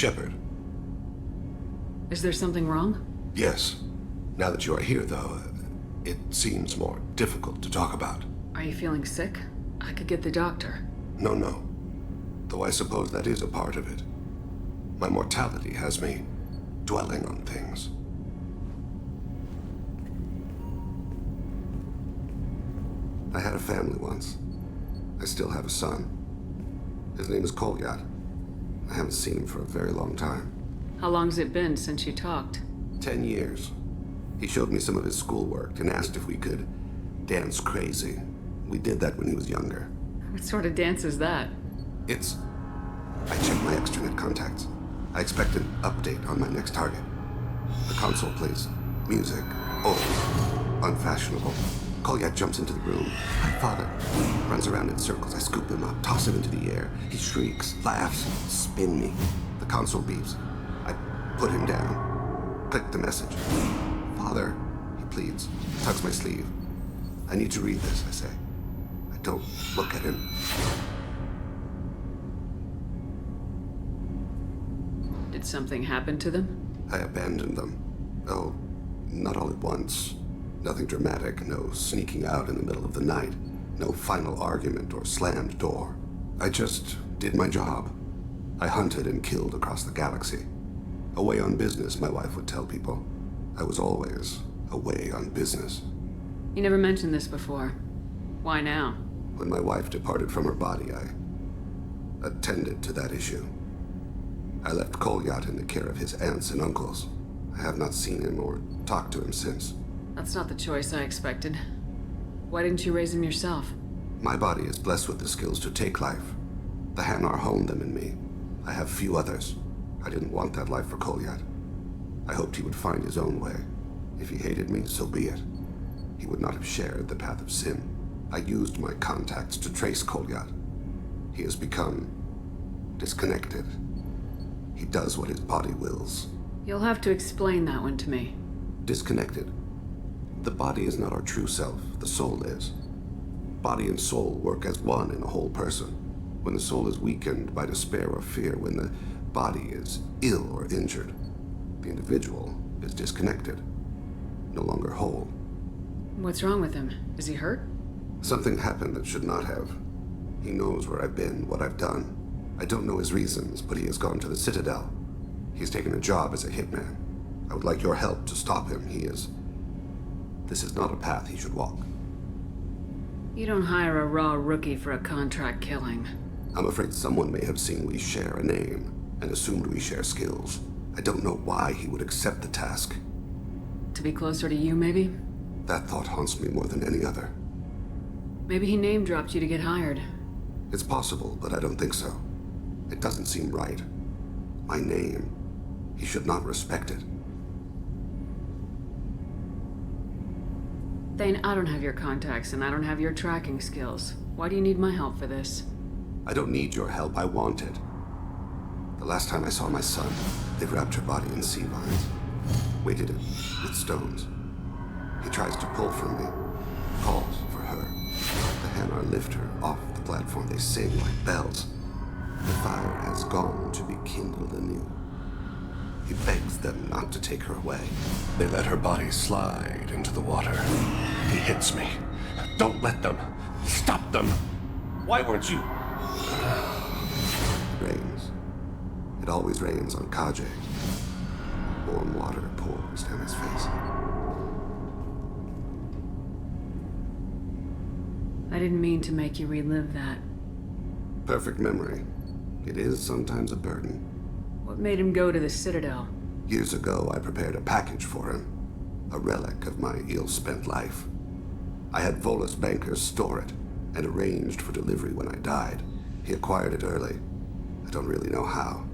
Shepard. Is there something wrong? Yes. Now that you are here, though, it seems more difficult to talk about. Are you feeling sick? I could get the doctor. No. Though I suppose that is a part of it. My mortality has me dwelling on things. I had a family once. I still have a son. His name is Kolyat. I haven't seen him for a very long time. How long's it been since you talked? 10 years. He showed me some of his schoolwork and asked if we could dance crazy. We did that when he was younger. What sort of dance is that? I checked my extranet contacts. I expect an update on my next target. The console plays music, old, unfashionable. Kolyat jumps into the room. My father runs around in circles. I scoop him up, toss him into the air. He shrieks, laughs, spin me. The console beeps. I put him down. Click the message. Father, he pleads, tugs my sleeve. I need to read this, I say. I don't look at him. Did something happen to them? I abandoned them. Oh, not all at once. Nothing dramatic, no sneaking out in the middle of the night, no final argument or slammed door. I just did my job. I hunted and killed across the galaxy. Away on business, my wife would tell people. I was always away on business. You never mentioned this before. Why now? When my wife departed from her body, I attended to that issue. I left Kolyat in the care of his aunts and uncles. I have not seen him or talked to him since. That's not the choice I expected. Why didn't you raise him yourself? My body is blessed with the skills to take life. The Hanar honed them in me. I have few others. I didn't want that life for Kolyat. I hoped he would find his own way. If he hated me, so be it. He would not have shared the path of sin. I used my contacts to trace Kolyat. He has become disconnected. He does what his body wills. You'll have to explain that one to me. Disconnected. The body is not our true self, the soul is. Body and soul work as one in a whole person. When the soul is weakened by despair or fear, when the body is ill or injured, the individual is disconnected, no longer whole. What's wrong with him? Is he hurt? Something happened that should not have. He knows where I've been, what I've done. I don't know his reasons, but he has gone to the Citadel. He's taken a job as a hitman. I would like your help to stop him. This is not a path he should walk. You don't hire a raw rookie for a contract killing. I'm afraid someone may have seen we share a name and assumed we share skills. I don't know why he would accept the task. To be closer to you, maybe? That thought haunts me more than any other. Maybe he name-dropped you to get hired. It's possible, but I don't think so. It doesn't seem right. My name. He should not respect it. Thane, I don't have your contacts, and I don't have your tracking skills. Why do you need my help for this? I don't need your help. I want it. The last time I saw my son, they wrapped her body in sea vines, weighted it with stones. He tries to pull from me, calls for her. The Hanar lift her off the platform. They sing like bells. The fire has gone to be kindled anew. He begs them not to take her away. They let her body slide into the water. He hits me. Don't let them. Stop them. Why weren't you? It rains. It always rains on Kajay. Warm water pours down his face. I didn't mean to make you relive that. Perfect memory. It is sometimes a burden. What made him go to the Citadel? Years ago, I prepared a package for him. A relic of my ill-spent life. I had Volus bankers store it, and arranged for delivery when I died. He acquired it early. I don't really know how.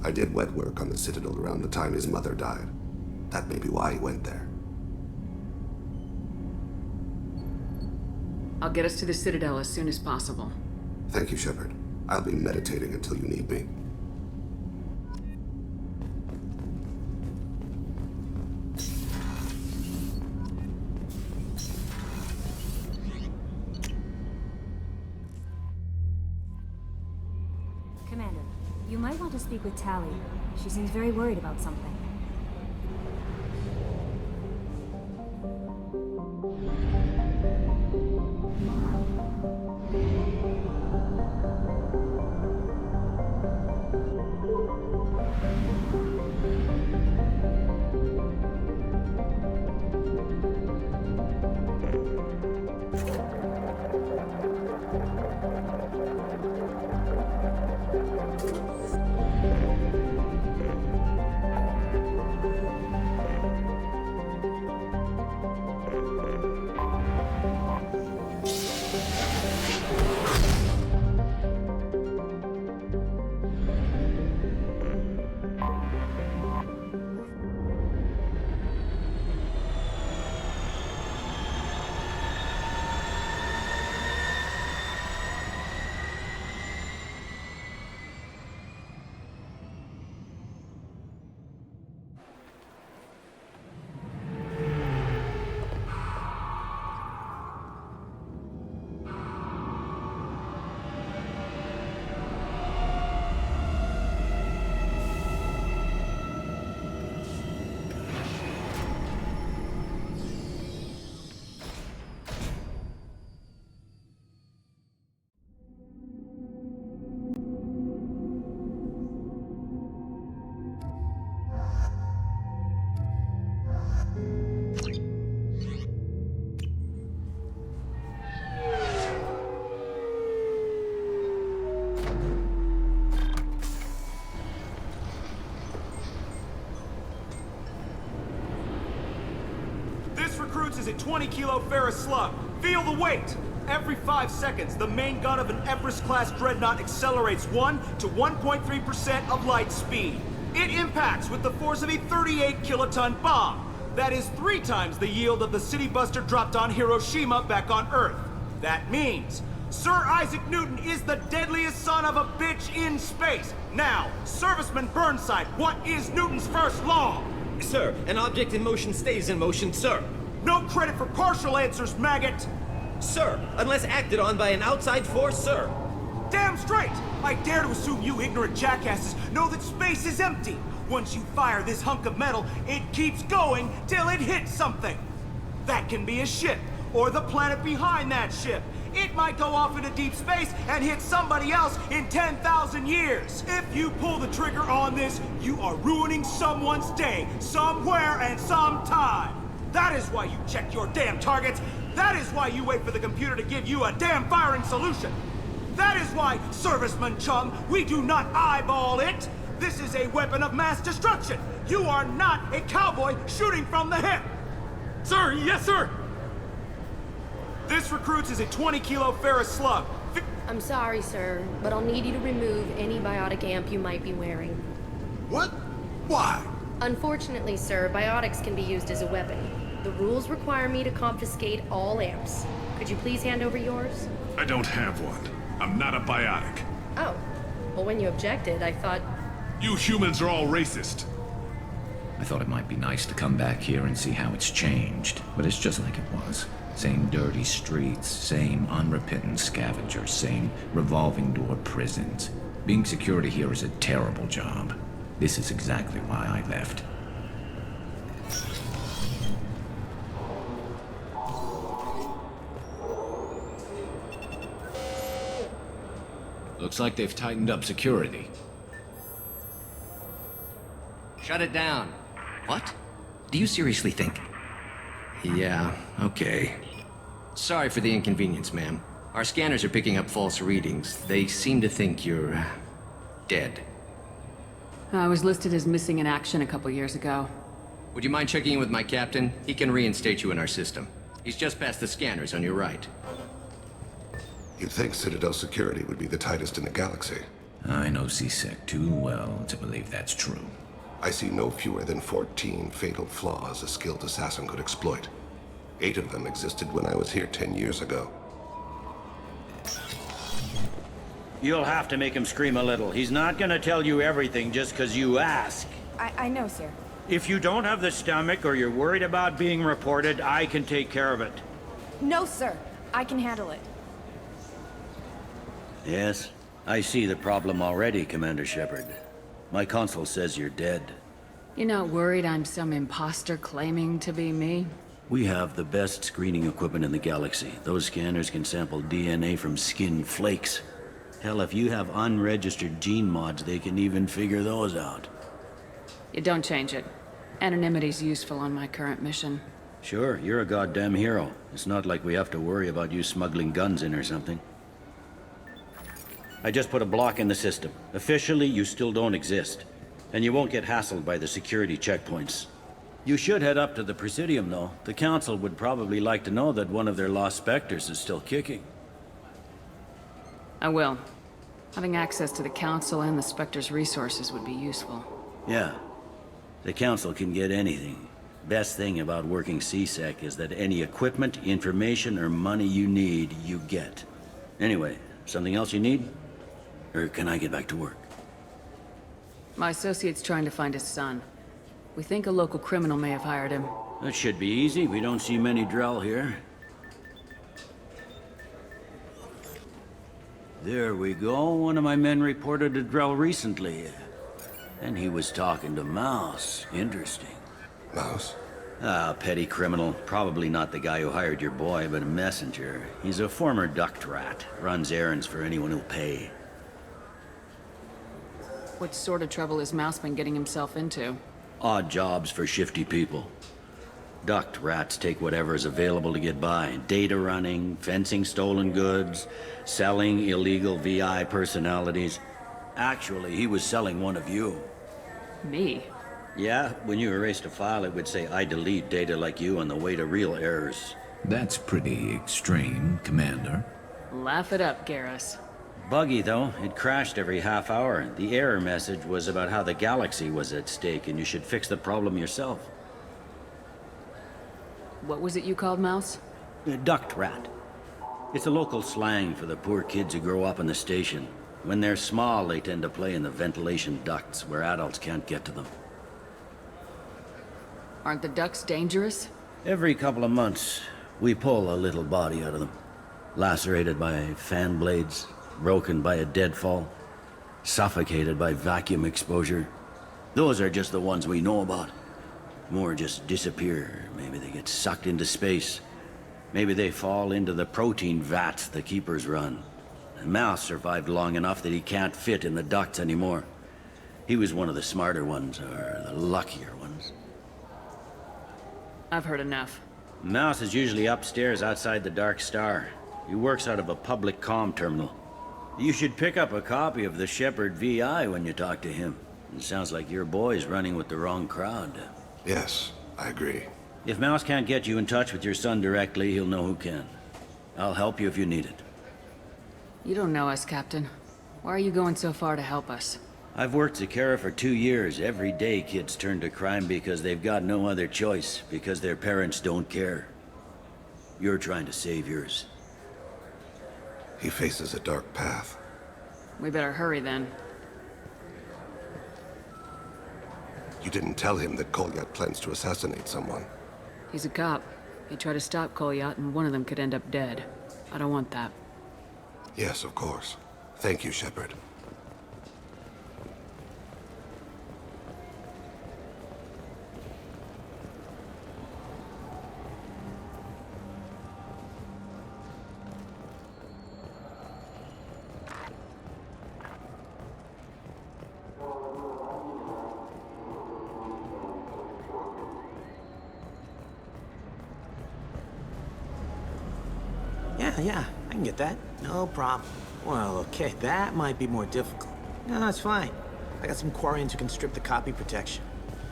I did wet work on the Citadel around the time his mother died. That may be why he went there. I'll get us to the Citadel as soon as possible. Thank you, Shepard. I'll be meditating until you need me. Commander, You might want to speak with Tally. She seems very worried about something. Is a 20-kilo ferrous slug. Feel the weight! Every 5 seconds, the main gun of an Everest-class dreadnought accelerates 1 to 1.3% of light speed. It impacts with the force of a 38-kiloton bomb. That is 3 times the yield of the city buster dropped on Hiroshima back on Earth. That means Sir Isaac Newton is the deadliest son of a bitch in space. Now, Serviceman Burnside, what is Newton's first law? Sir, an object in motion stays in motion, sir. No credit for partial answers, maggot! Sir, unless acted on by an outside force, sir. Damn straight! I dare to assume you ignorant jackasses know that space is empty. Once you fire this hunk of metal, it keeps going till it hits something. That can be a ship, or the planet behind that ship. It might go off into deep space and hit somebody else in 10,000 years. If you pull the trigger on this, you are ruining someone's day, somewhere and sometime. That is why you check your damn targets. That is why you wait for the computer to give you a damn firing solution. That is why, Serviceman Chum, we do not eyeball it. This is a weapon of mass destruction. You are not a cowboy shooting from the hip. Sir, yes, sir! This recruits is a 20-kilo ferrous slug. I'm sorry, sir, but I'll need you to remove any biotic amp you might be wearing. What? Why? Unfortunately, sir, biotics can be used as a weapon. The rules require me to confiscate all amps. Could you please hand over yours? I don't have one. I'm not a biotic. Oh. Well, when you objected, I thought... You humans are all racist. I thought it might be nice to come back here and see how it's changed, but it's just like it was. Same dirty streets, same unrepentant scavengers, same revolving door prisons. Being security here is a terrible job. This is exactly why I left. Looks like they've tightened up security. Shut it down. What? Do you seriously think? Yeah, okay. Sorry for the inconvenience, ma'am. Our scanners are picking up false readings. They seem to think you're... dead. I was listed as missing in action a couple years ago. Would you mind checking in with my captain? He can reinstate you in our system. He's just past the scanners on your right. You'd think Citadel security would be the tightest in the galaxy. I know C-Sec too well to believe that's true. I see no fewer than 14 fatal flaws a skilled assassin could exploit. 8 of them existed when I was here 10 years ago. You'll have to make him scream a little. He's not gonna tell you everything just 'cause you ask. I know, sir. If you don't have the stomach or you're worried about being reported, I can take care of it. No, sir. I can handle it. Yes? I see the problem already, Commander Shepard. My console says you're dead. You're not worried I'm some imposter claiming to be me? We have the best screening equipment in the galaxy. Those scanners can sample DNA from skin flakes. Hell, if you have unregistered gene mods, they can even figure those out. You don't change it. Anonymity's useful on my current mission. Sure, you're a goddamn hero. It's not like we have to worry about you smuggling guns in or something. I just put a block in the system. Officially, you still don't exist. And you won't get hassled by the security checkpoints. You should head up to the Presidium, though. The Council would probably like to know that one of their lost Spectres is still kicking. I will. Having access to the Council and the Spectre's resources would be useful. Yeah. The Council can get anything. Best thing about working CSEC is that any equipment, information, or money you need, you get. Anyway, something else you need? Or can I get back to work? My associate's trying to find his son. We think a local criminal may have hired him. That should be easy. We don't see many Drell here. There we go. One of my men reported a Drell recently. And he was talking to Mouse. Interesting. Mouse? Ah, petty criminal. Probably not the guy who hired your boy, but a messenger. He's a former duct rat. Runs errands for anyone who'll pay. What sort of trouble has Mouse been getting himself into? Odd jobs for shifty people. Duct rats take whatever is available to get by. Data running, fencing stolen goods, selling illegal VI personalities. Actually, he was selling one of you. Me? Yeah, when you erased a file, it would say, I delete data like you on the way to real errors. That's pretty extreme, Commander. Laugh it up, Garrus. Buggy, though. It crashed every half hour. The error message was about how the galaxy was at stake, and you should fix the problem yourself. What was it you called Mouse? Duct rat. It's a local slang for the poor kids who grow up in the station. When they're small, they tend to play in the ventilation ducts, where adults can't get to them. Aren't the ducks dangerous? Every couple of months, we pull a little body out of them. Lacerated by fan blades, broken by a deadfall, suffocated by vacuum exposure. Those are just the ones we know about. More just disappear. Maybe they get sucked into space. Maybe they fall into the protein vats the Keepers run. And Mouse survived long enough that he can't fit in the ducts anymore. He was one of the smarter ones, or the luckier ones. I've heard enough. Mouse is usually upstairs outside the Dark Star. He works out of a public comm terminal. You should pick up a copy of the Shepard VI when you talk to him. It sounds like your boy's running with the wrong crowd. Yes, I agree. If Mouse can't get you in touch with your son directly, he'll know who can. I'll help you if you need it. You don't know us, Captain. Why are you going so far to help us? I've worked Zakera for 2 years. Every day kids turn to crime because they've got no other choice, because their parents don't care. You're trying to save yours. He faces a dark path. We better hurry then. You didn't tell him that Kolyat plans to assassinate someone. He's a cop. He tried to stop Kolyat, and one of them could end up dead. I don't want that. Yes, of course. Thank you, Shepard. Yeah, I can get that. No problem. Well, okay, that might be more difficult. No, it's fine. I got some Quarians who can strip the copy protection.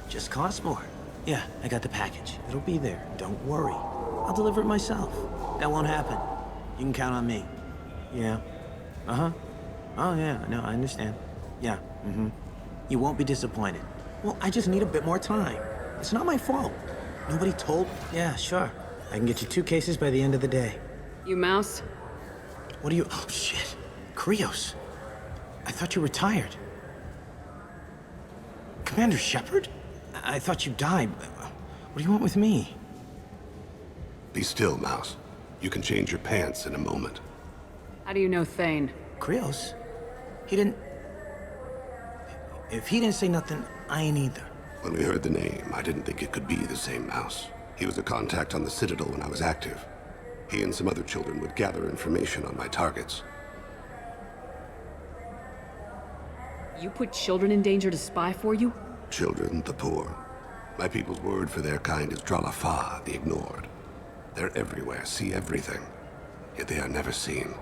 Just costs more. Yeah, I got the package. It'll be there. Don't worry. I'll deliver it myself. That won't happen. You can count on me. Yeah. Uh-huh. Oh, yeah, no, I understand. Yeah, You won't be disappointed. Well, I just need a bit more time. It's not my fault. Nobody told... Yeah, sure. I can get you 2 cases by the end of the day. You Mouse? What are you... Oh, shit. Krios. I thought you were retired. Commander Shepard? I thought you died. What do you want with me? Be still, Mouse. You can change your pants in a moment. How do you know Thane? Krios? He didn't... If he didn't say nothing, I ain't either. When we heard the name, I didn't think it could be the same Mouse. He was a contact on the Citadel when I was active. He and some other children would gather information on my targets. You put children in danger to spy for you? Children, the poor. My people's word for their kind is Dralafa, the ignored. They're everywhere, see everything, yet they are never seen.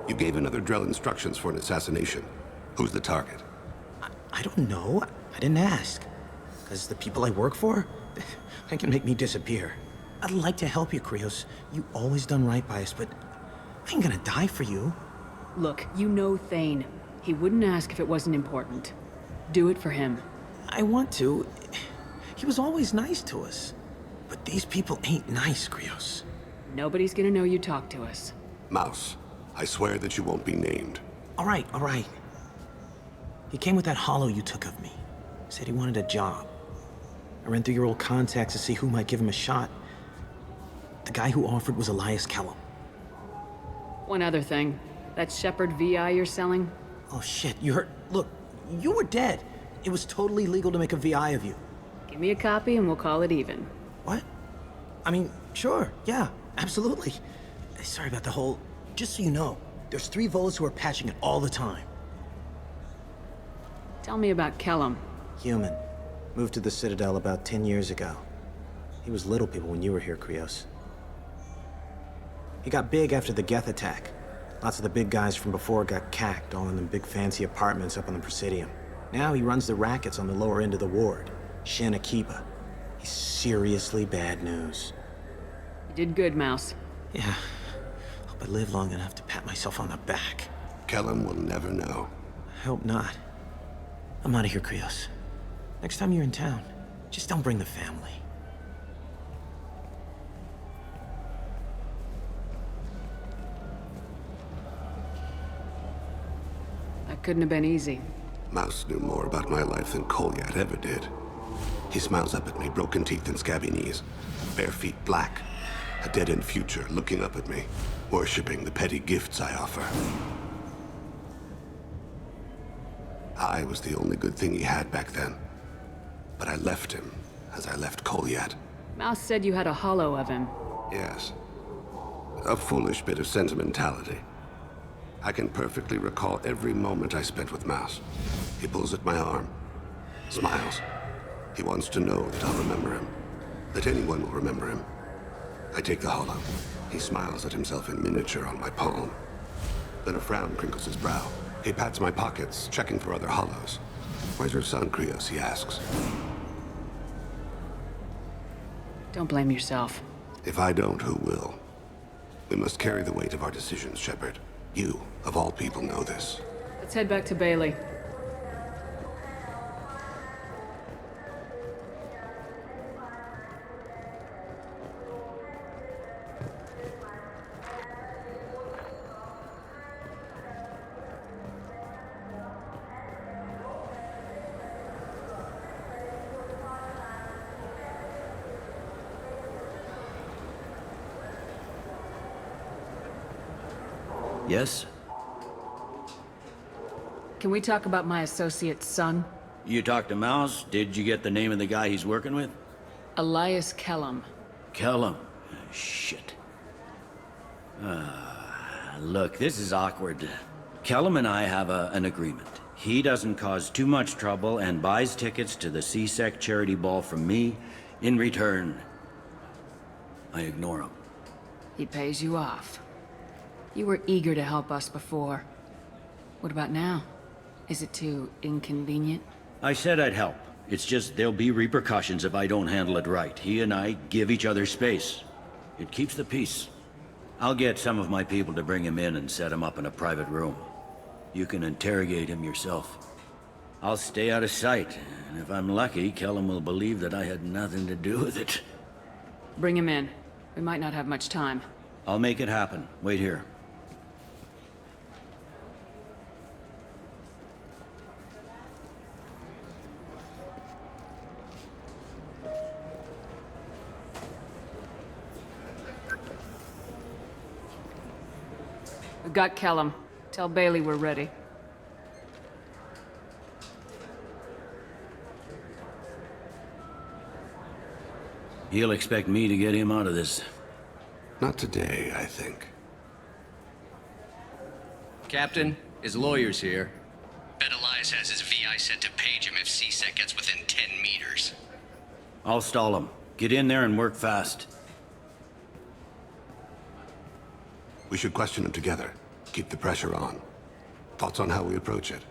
You gave another Drell instructions for an assassination. Who's the target? I don't know. I didn't ask. Because the people I work for, they can make me disappear. I'd like to help you, Krios. You always done right by us, but I ain't gonna die for you. Look, you know Thane. He wouldn't ask if it wasn't important. Do it for him. I want to. He was always nice to us. But these people ain't nice, Krios. Nobody's gonna know you talked to us. Mouse, I swear that you won't be named. All right, all right. He came with that hollow you took of me. Said he wanted a job. I ran through your old contacts to see who might give him a shot. The guy who offered was Elias Kellum. One other thing. That Shepherd VI you're selling? Oh shit, you heard? Look, you were dead. It was totally legal to make a VI of you. Give me a copy and we'll call it even. What? I mean, sure, yeah, absolutely. Sorry about the whole... Just so you know, there's 3 Volas who are patching it all the time. Tell me about Kellum. Human. Moved to the Citadel about 10 years ago. He was little people when you were here, Krios. He got big after the Geth attack. Lots of the big guys from before got cacked, all in them big fancy apartments up on the Presidium. Now he runs the rackets on the lower end of the ward, Shin Akiba. He's seriously bad news. You did good, Mouse. Yeah. Hope I live long enough to pat myself on the back. Kellum will never know. I hope not. I'm out of here, Krios. Next time you're in town, just don't bring the family. That couldn't have been easy. Mouse knew more about my life than Kolyat ever did. He smiles up at me, broken teeth and scabby knees. Bare feet black. A dead-end future looking up at me, worshipping the petty gifts I offer. I was the only good thing he had back then. But I left him, as I left Kolyat. Mouse said you had a hollow of him. Yes. A foolish bit of sentimentality. I can perfectly recall every moment I spent with Mouse. He pulls at my arm, smiles. He wants to know that I'll remember him, that anyone will remember him. I take the hollow. He smiles at himself in miniature on my palm. Then a frown crinkles his brow. He pats my pockets, checking for other hollows. Where's your son, Krios? He asks. Don't blame yourself. If I don't, who will? We must carry the weight of our decisions, Shepard. You, of all people, know this. Let's head back to Bailey. Yes? Can we talk about my associate's son? You talked to Mouse? Did you get the name of the guy he's working with? Elias Kellum. Kellum. Shit. Look, this is awkward. Kellum and I have an agreement. He doesn't cause too much trouble and buys tickets to the C-Sec charity ball from me. In return, I ignore him. He pays you off. You were eager to help us before. What about now? Is it too inconvenient? I said I'd help. It's just there'll be repercussions if I don't handle it right. He and I give each other space. It keeps the peace. I'll get some of my people to bring him in and set him up in a private room. You can interrogate him yourself. I'll stay out of sight, and if I'm lucky, Kellum will believe that I had nothing to do with it. Bring him in. We might not have much time. I'll make it happen. Wait here. We've got Kellum. Tell Bailey we're ready. He'll expect me to get him out of this. Not today, I think. Captain, his lawyer's here. Bet Elias has his VI set to page him if C-Sec gets within 10 meters. I'll stall him. Get in there and work fast. We should question him together. Keep the pressure on. Thoughts on how we approach it?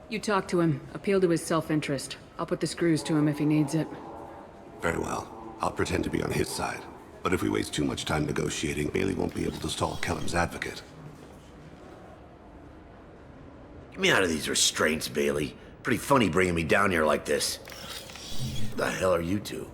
You talk to him. Appeal to his self-interest. I'll put the screws to him if he needs it. Very well. I'll pretend to be on his side. But if we waste too much time negotiating, Bailey won't be able to stall Kellum's advocate. Get me out of these restraints, Bailey. Pretty funny bringing me down here like this. What the hell are you two?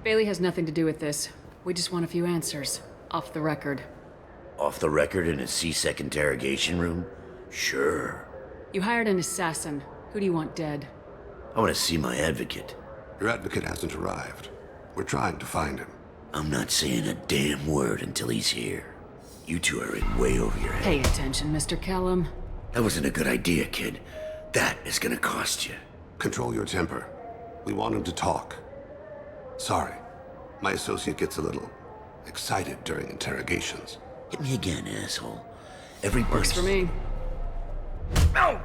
Bailey has nothing to do with this. We just want a few answers. Off the record. Off the record in a C-Sec interrogation room? Sure. You hired an assassin. Who do you want dead? I want to see my advocate. Your advocate hasn't arrived. We're trying to find him. I'm not saying a damn word until he's here. You two are in way over your head. Pay attention, Mr. Kellum. That wasn't a good idea, kid. That is gonna cost you. Control your temper. We want him to talk. Sorry. My associate gets a little excited during interrogations. Hit me again, asshole. Every Works for me. No!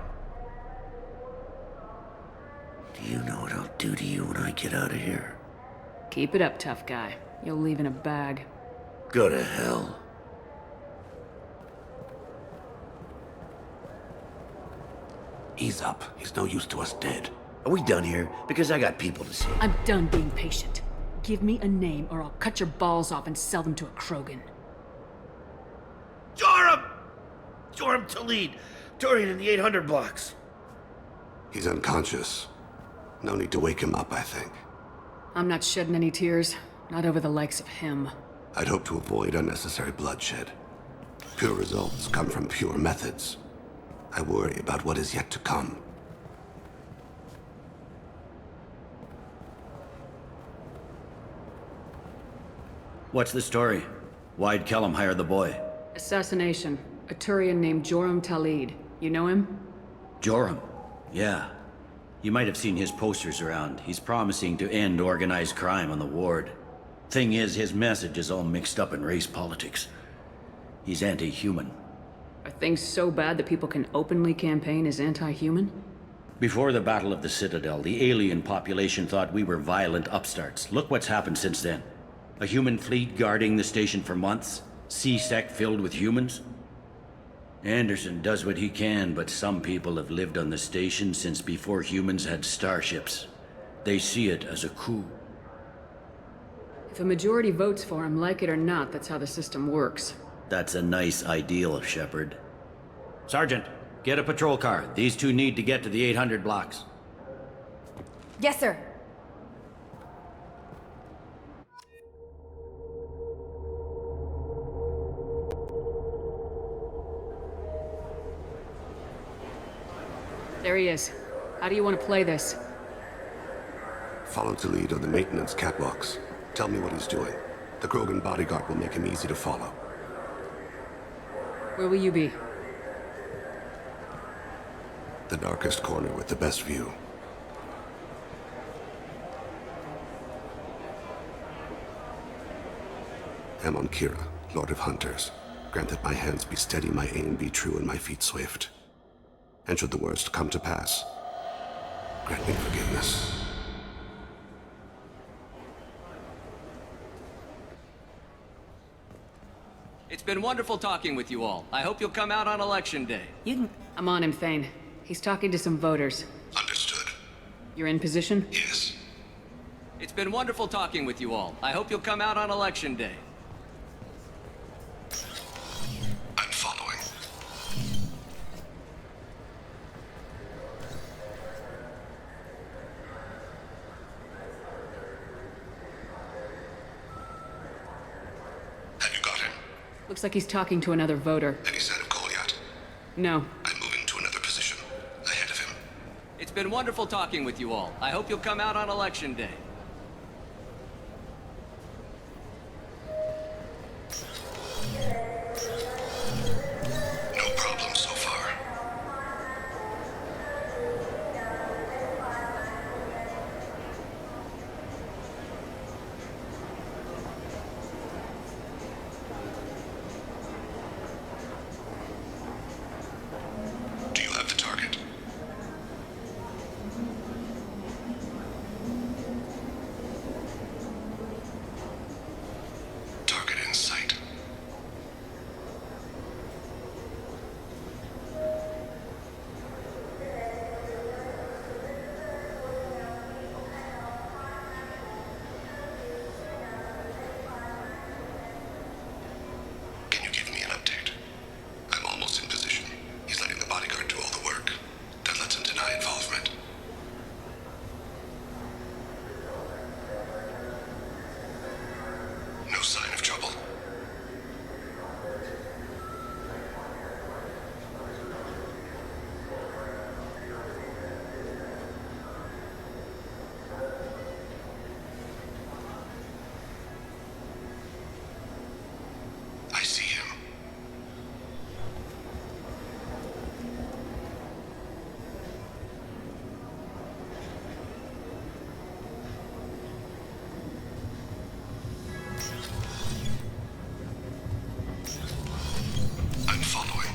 Do you know what I'll do to you when I get out of here? Keep it up, tough guy. You'll leave in a bag. Go to hell. Ease up. He's no use to us dead. Are we done here? Because I got people to see. I'm done being patient. Give me a name or I'll cut your balls off and sell them to a Krogan. Joram! Joram Talid! Turian in the 800 blocks. He's unconscious. No need to wake him up, I think. I'm not shedding any tears. Not over the likes of him. I'd hope to avoid unnecessary bloodshed. Pure results come from pure methods. I worry about what is yet to come. What's the story? Why'd Kellum hire the boy? Assassination. A Turian named Joram Talid. You know him? Joram? Yeah. You might have seen his posters around. He's promising to end organized crime on the ward. Thing is, his message is all mixed up in race politics. He's anti-human. Are things so bad that people can openly campaign as anti-human? Before the Battle of the Citadel, the alien population thought we were violent upstarts. Look what's happened since then. A human fleet guarding the station for months. C-Sec filled with humans. Anderson does what he can, but some people have lived on the station since before humans had starships. They see it as a coup. If a majority votes for him, like it or not, that's how the system works. That's a nice ideal, Shepard. Sergeant, get a patrol car. These two need to get to the 800 blocks. Yes, sir. There he is. How do you want to play this? Follow to lead on the maintenance catwalks. Tell me what he's doing. The Krogan bodyguard will make him easy to follow. Where will you be? The darkest corner with the best view. Amon Kira, Lord of Hunters. Grant that my hands be steady, my aim be true, and my feet swift. And should the worst come to pass, grant me forgiveness. It's been wonderful talking with you all. I hope you'll come out on Election Day. I'm on him, Thane. He's talking to some voters. Understood. You're in position? Yes. It's been wonderful talking with you all. I hope you'll come out on Election Day. I'm following. Have you got him? Looks like he's talking to another voter. Any sign of Goliath? No. I'm moving to another position. Ahead of him. been wonderful talking with you all. I hope you'll come out on Election Day. No problem so far. Do you have the target? Target in sight. Can you give me an update? I'm almost in position. He's letting the bodyguard do all the work. That lets him deny involvement. No sign of trouble. I see him. I'm following.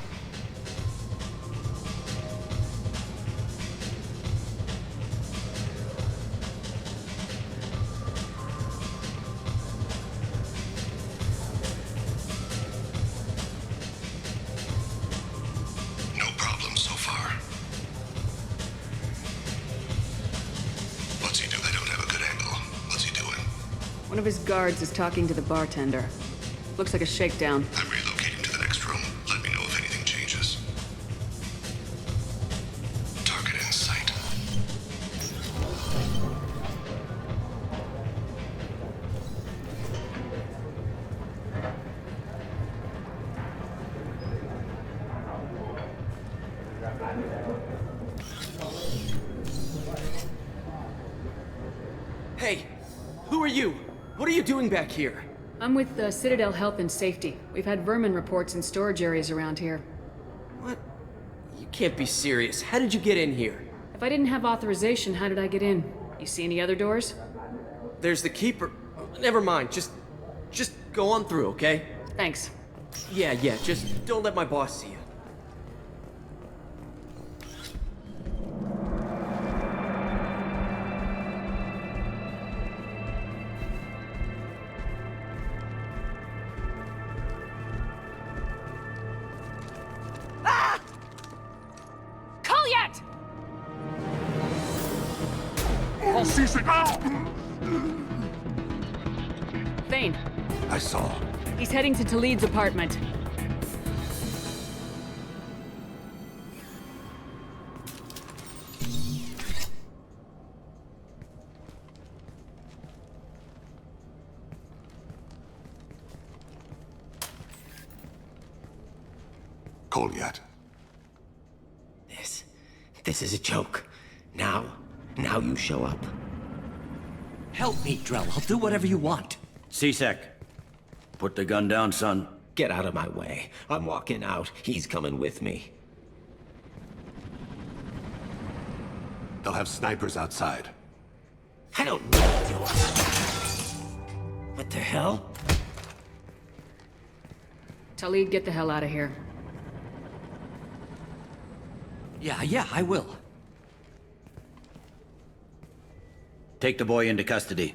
No problem so far. What's he do? I don't have a good angle. What's he doing? One of his guards is talking to the bartender. Looks like a shakedown. I'm relocating to the next room. Let me know if anything changes. Target in sight. Hey, who are you? What are you doing back here? I'm with the Citadel Health and Safety. We've had vermin reports in storage areas around here. What? You can't be serious. How did you get in here? If I didn't have authorization, how did I get in? You see any other doors? There's the keeper. Never mind. Just go on through, okay? Thanks. Yeah, just don't let my boss see you. Colliet! Thane, I saw. he's heading to Talid's apartment. Colliet. This is a joke. Now you show up. Help me, Drell. I'll do whatever you want. C-Sec, put the gun down, son. Get out of my way. I'm walking out. He's coming with me. They'll have snipers outside. I don't need yours. What the hell? Talid, get the hell out of here. Yeah, I will. Take the boy into custody.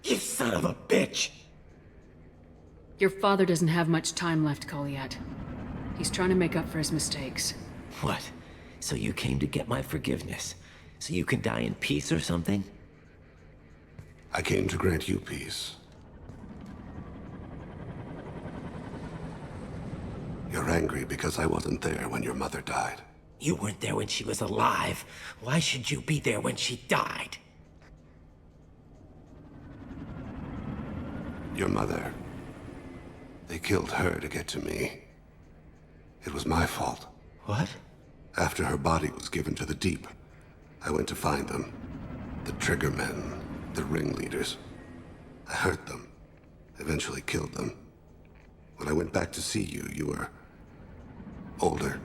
You son of a bitch! Your father doesn't have much time left, Colliet. He's trying to make up for his mistakes. What? So you came to get my forgiveness? So you can die in peace or something? I came to grant you peace. You're angry because I wasn't there when your mother died. You weren't there when she was alive. Why should you be there when she died? Your mother. They killed her to get to me. It was my fault. What? After her body was given to the deep, I went to find them. The triggermen, the ringleaders. I hurt them. Eventually killed them. When I went back to see you, you were... older.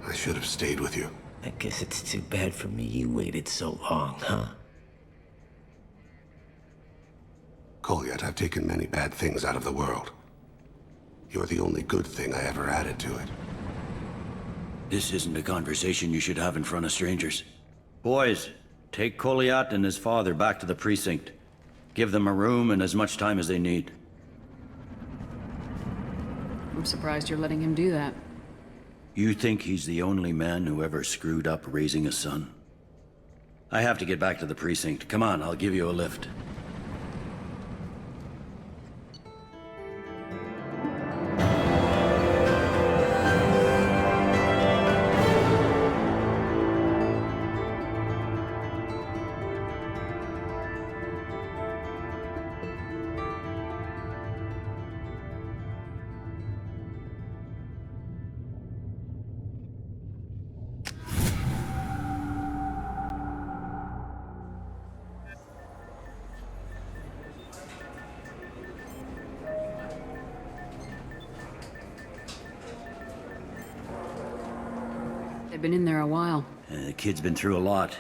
I should have stayed with you. I guess it's too bad for me you waited so long, huh? Kolyat, I've taken many bad things out of the world. You're the only good thing I ever added to it. This isn't a conversation you should have in front of strangers. Boys, take Kolyat and his father back to the precinct. Give them a room and as much time as they need. I'm surprised you're letting him do that. You think he's the only man who ever screwed up raising a son? I have to get back to the precinct. Come on, I'll give you a lift. They've been in there a while. The kid's been through a lot.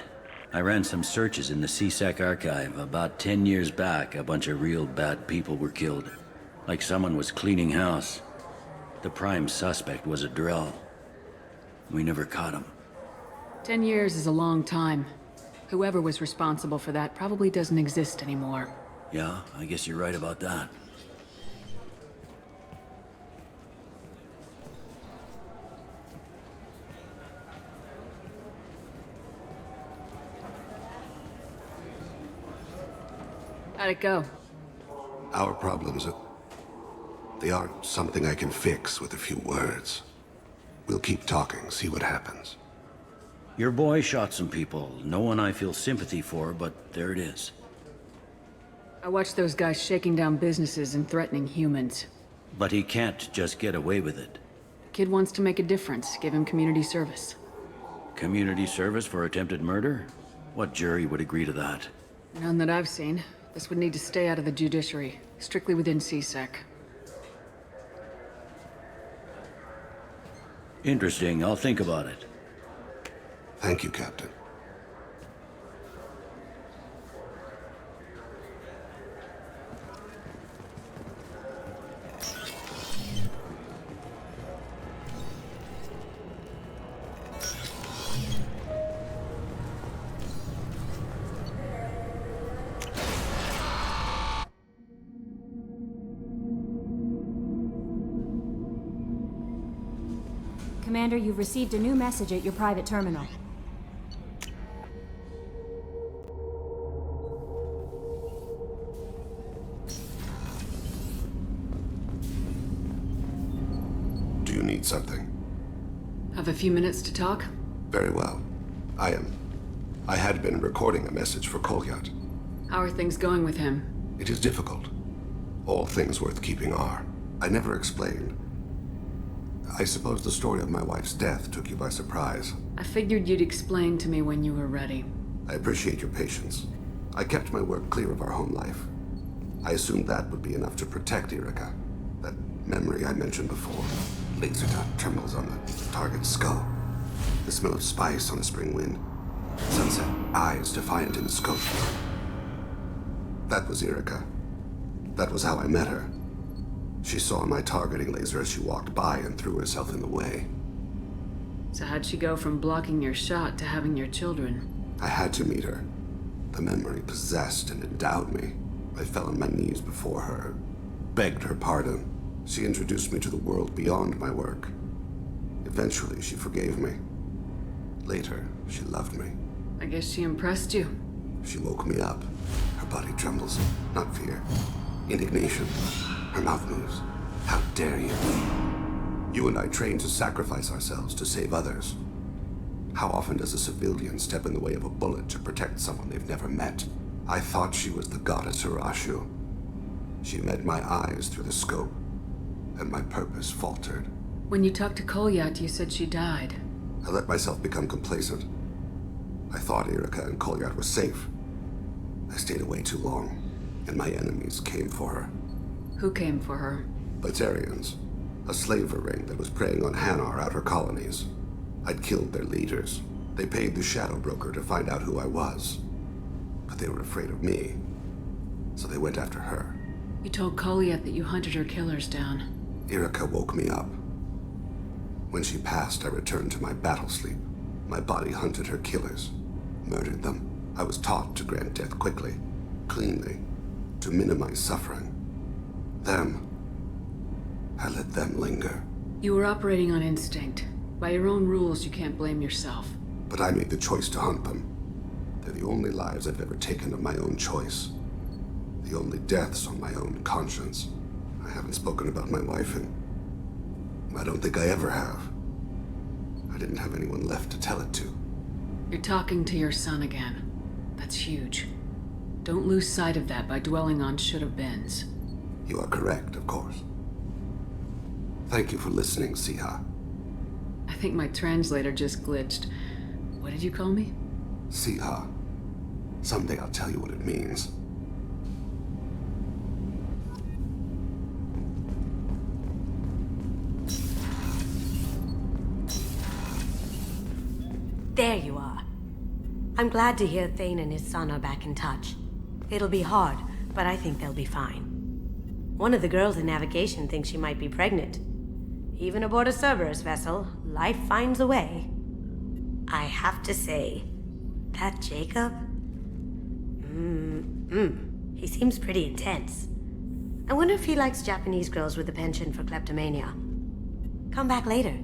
I ran some searches in the CSEC archive. About 10 years back, a bunch of real bad people were killed. Like someone was cleaning house. The prime suspect was a drill. We never caught him. 10 years is a long time. Whoever was responsible for that probably doesn't exist anymore. Yeah, I guess you're right about that. How'd it go? Our problems they aren't something I can fix with a few words. We'll keep talking, see what happens. Your boy shot some people. No one I feel sympathy for, but there it is. I watched those guys shaking down businesses and threatening humans. But he can't just get away with it. Kid wants to make a difference. Give him community service. Community service for attempted murder? What jury would agree to that? None that I've seen. This would need to stay out of the judiciary, strictly within CSEC. Interesting. I'll think about it. Thank you, Captain. Commander, you've received a new message at your private terminal. Do you need something? Have a few minutes to talk? Very well. I had been recording a message for Kolyat. How are things going with him? It is difficult. All things worth keeping are. I never explained. I suppose the story of my wife's death took you by surprise. I figured you'd explain to me when you were ready. I appreciate your patience. I kept my work clear of our home life. I assumed that would be enough to protect Erica. That memory I mentioned before. Laser dot trembles on the target's skull. The smell of spice on the spring wind. Sunset eyes defiant in the scope. That was Erica. That was how I met her. She saw my targeting laser as she walked by and threw herself in the way. So how'd she go from blocking your shot to having your children? I had to meet her. The memory possessed and endowed me. I fell on my knees before her, begged her pardon. She introduced me to the world beyond my work. Eventually, she forgave me. Later, she loved me. I guess she impressed you. She woke me up. Her body trembles, not fear. Indignation. Her mouth moves. How dare you? You and I trained to sacrifice ourselves to save others. How often does a civilian step in the way of a bullet to protect someone they've never met? I thought she was the goddess Urashu. She met my eyes through the scope, and my purpose faltered. When you talked to Kolyat, you said she died. I let myself become complacent. I thought Erica and Kolyat were safe. I stayed away too long, and my enemies came for her. Who came for her? Batarians, a slaver ring that was preying on Hanar outer colonies. I'd killed their leaders. They paid the Shadow Broker to find out who I was. But they were afraid of me, so they went after her. You told Kolyat that you hunted her killers down. Erica woke me up. When she passed, I returned to my battle sleep. My body hunted her killers, murdered them. I was taught to grant death quickly, cleanly, to minimize suffering. I let them linger. You were operating on instinct. By your own rules, you can't blame yourself. But I made the choice to hunt them. They're the only lives I've ever taken of my own choice. The only deaths on my own conscience. I haven't spoken about my wife, and I don't think I ever have. I didn't have anyone left to tell it to. You're talking to your son again. That's huge. Don't lose sight of that by dwelling on should-have-beens. You are correct, of course. Thank you for listening, Siha. I think my translator just glitched. What did you call me? Siha. Someday I'll tell you what it means. There you are. I'm glad to hear Thane and his son are back in touch. It'll be hard, but I think they'll be fine. One of the girls in navigation thinks she might be pregnant. Even aboard a Cerberus vessel, life finds a way. I have to say, that Jacob? He seems pretty intense. I wonder if he likes Japanese girls with a penchant for kleptomania. Come back later.